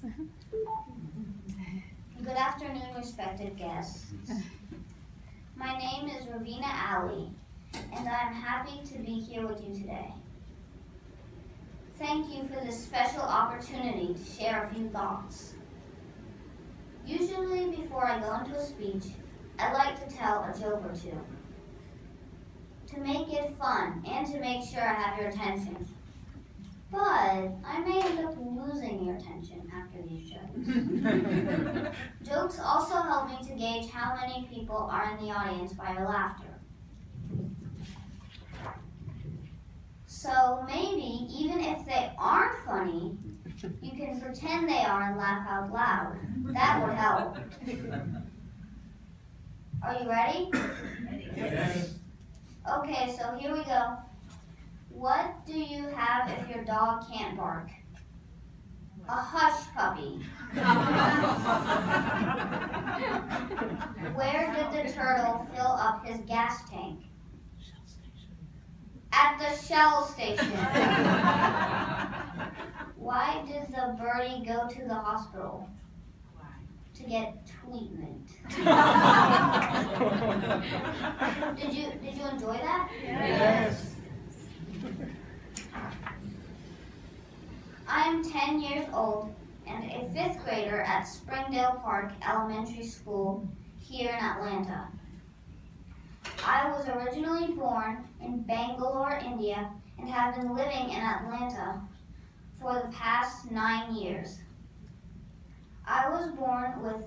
Good afternoon, respected guests. My name is Raveena Ali, and I am happy to be here with you today. Thank you for this special opportunity to share a few thoughts. Usually, before I go into a speech, I like to tell a joke or two to make it fun and to make sure I have your attention. But I may end up losing your attention after these jokes. Jokes also help me to gauge how many people are in the audience by your laughter. So maybe, even if they aren't funny, you can pretend they are and laugh out loud. That would help. Are you ready? Yes. Okay, so here we go. What do you have if your dog can't bark? A hush puppy. Where did the turtle fill up his gas tank? At the Shell station. Why did the birdie go to the hospital? To get treatment. Did you enjoy that? Yes. I am 10 years old and a 5th grader at Springdale Park Elementary School here in Atlanta. I was originally born in Bangalore, India, and have been living in Atlanta for the past 9 years. I was born with,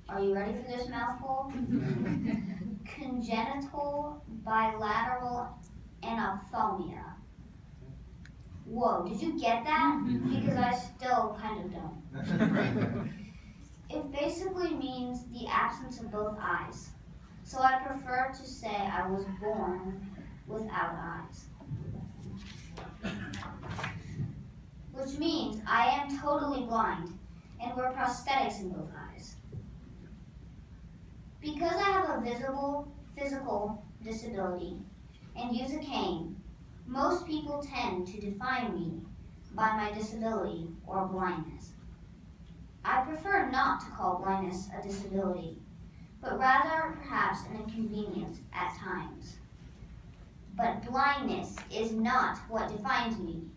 are you ready for this mouthful? Congenital bilateral aneuploidy. Whoa, did you get that? Because I still kind of don't. It basically means the absence of both eyes. So I prefer to say I was born without eyes. Which means I am totally blind and wear prosthetics in both eyes. Because I have a visible physical disability and use a cane, most people tend to define me by my disability or blindness. I prefer not to call blindness a disability, but rather perhaps an inconvenience at times. But blindness is not what defines me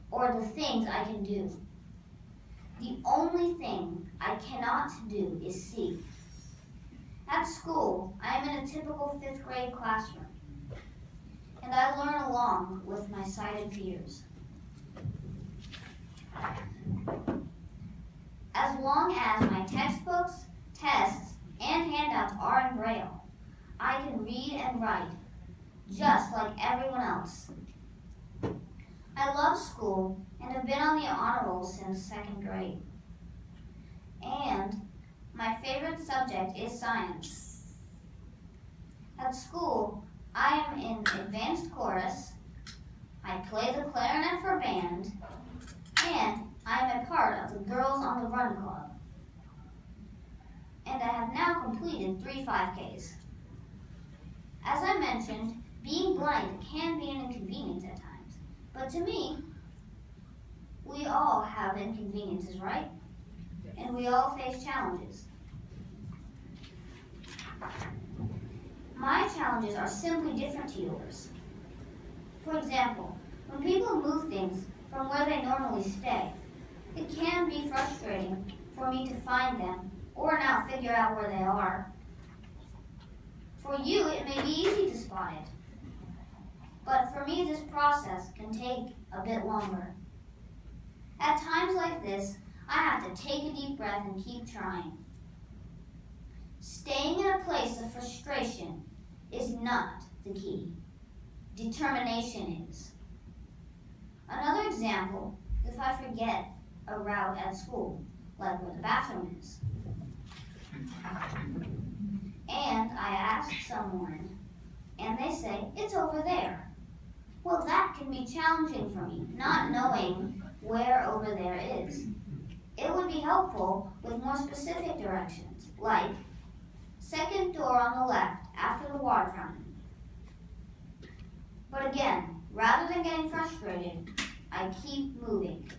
or the things I can do. The only thing I cannot do is see. At school, I am in a typical 5th grade classroom, and I learn along with my sighted peers. As long as my textbooks, tests, and handouts are in Braille, I can read and write, just like everyone else. I love school and have been on the honor roll since 2nd grade. And my favorite subject is science. At school, I am in advanced chorus, I play the clarinet for band, and I am a part of the Girls on the Run Club. And I have now completed 3 5Ks. As I mentioned, being blind can be an inconvenience at times, but to me, we all have inconveniences, right? And we all face challenges. My challenges are simply different to yours. For example, when people move things from where they normally stay, it can be frustrating for me to find them or now figure out where they are. For you, it may be easy to spot it. But for me, this process can take a bit longer. At times like this, I have to take a deep breath and keep trying. Staying in a place of frustration is not the key. Determination is. Another example is if I forget a route at school, like where the bathroom is. And I ask someone, and they say, it's over there. Well, that can be challenging for me, not knowing where over there is. It would be helpful with more specific directions, like second door on the left after the water fountain. But again, rather than getting frustrated, I keep moving.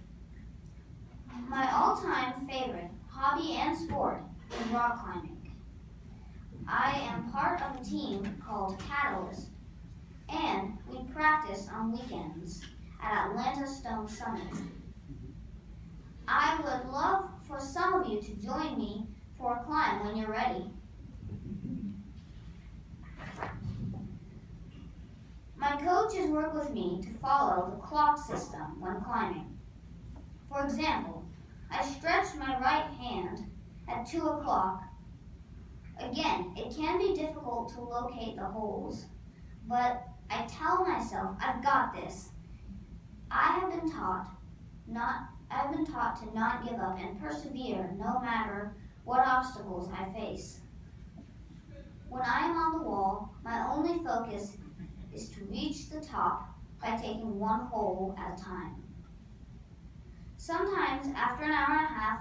My all-time favorite hobby and sport is rock climbing. I am part of a team called Catalyst, and we practice on weekends at Atlanta Stone Summit. I would love for some of you to join me for a climb when you're ready. My coaches work with me to follow the clock system when climbing. For example, I stretch my right hand at 2 o'clock. Again, it can be difficult to locate the holes, but I tell myself, I've got this. I've been taught to not give up and persevere no matter what obstacles I face. When I am on the wall, my only focus is to reach the top by taking one hole at a time. Sometimes after an hour and a half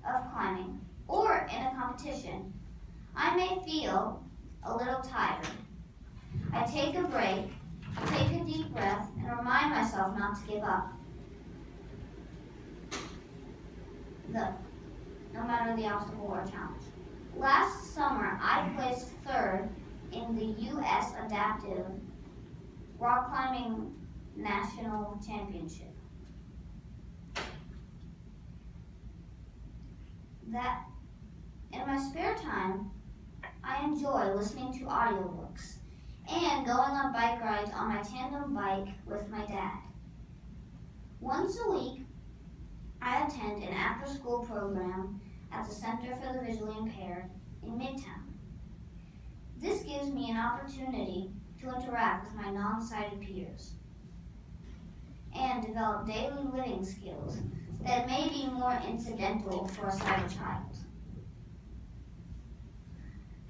of climbing, or in a competition, I may feel a little tired. I take a break, take a deep breath, and remind myself not to give up. No matter the obstacle or challenge. Last summer, I placed third in the U.S. Adaptive Rock Climbing National Championship. In my spare time, I enjoy listening to audiobooks and going on bike rides on my tandem bike with my dad. Once a week, I attend an after-school program at the Center for the Visually Impaired in Midtown. This gives me an opportunity to interact with my non-sighted peers and develop daily living skills that may be more incidental for a sighted child.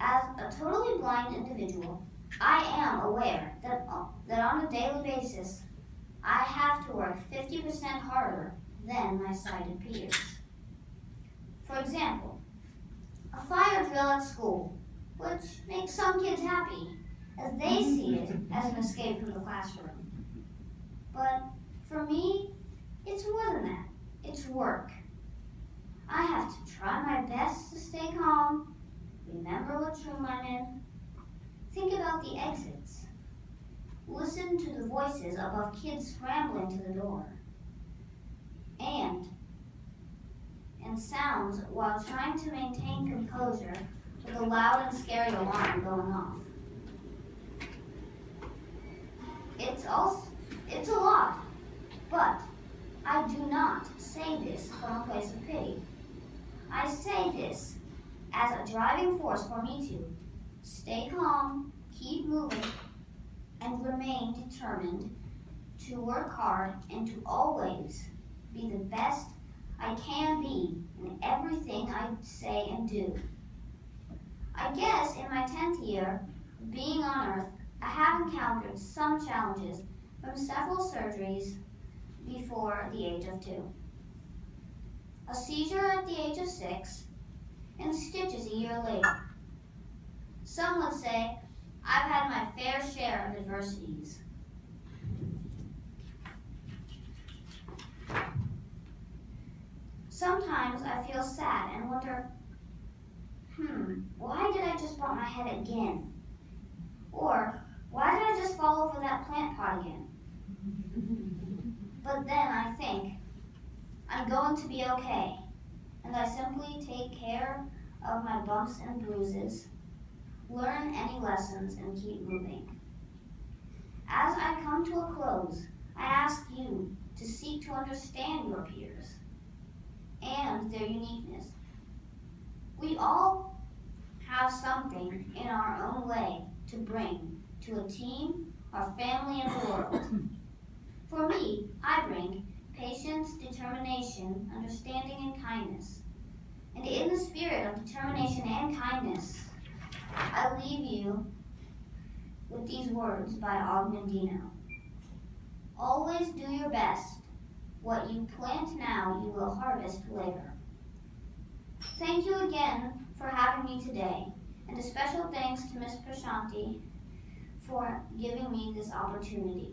As a totally blind individual, I am aware that on a daily basis, I have to work 50% harder than my sighted peers. For example, a fire drill at school, which makes some kids happy, as they see it as an escape from the classroom. But for me, it's more than that. It's work. I have to try my best to stay calm, remember which room I'm in, think about the exits, listen to the voices above kids scrambling to the door, and sounds while trying to maintain composure with a loud and scary alarm going off. It's a lot, but I do not say this from a place of pity. I say this as a driving force for me to stay calm, keep moving, and remain determined to work hard and to always be the best I can be in everything I say and do. I guess in my 10th year of being on Earth, I have encountered some challenges from several surgeries before the age of 2. A seizure at the age of 6, and stitches a year later. Some would say I've had my fair share of adversities. Sometimes I feel sad and wonder, why did I just bump my head again? Or, why did I just fall over that plant pot again? But then I think, I'm going to be okay, and I simply take care of my bumps and bruises, learn any lessons, and keep moving. As I come to a close, I ask you to seek to understand your peers and their uniqueness. We all have something in our own way to bring to a team, our family, and the world. For me, I bring patience, determination, understanding, and kindness. And in the spirit of determination and kindness, I leave you with these words by Augmendino. Always do your best. What you plant now, you will harvest later. Thank you again for having me today, and a special thanks to Ms. Prashanti for giving me this opportunity.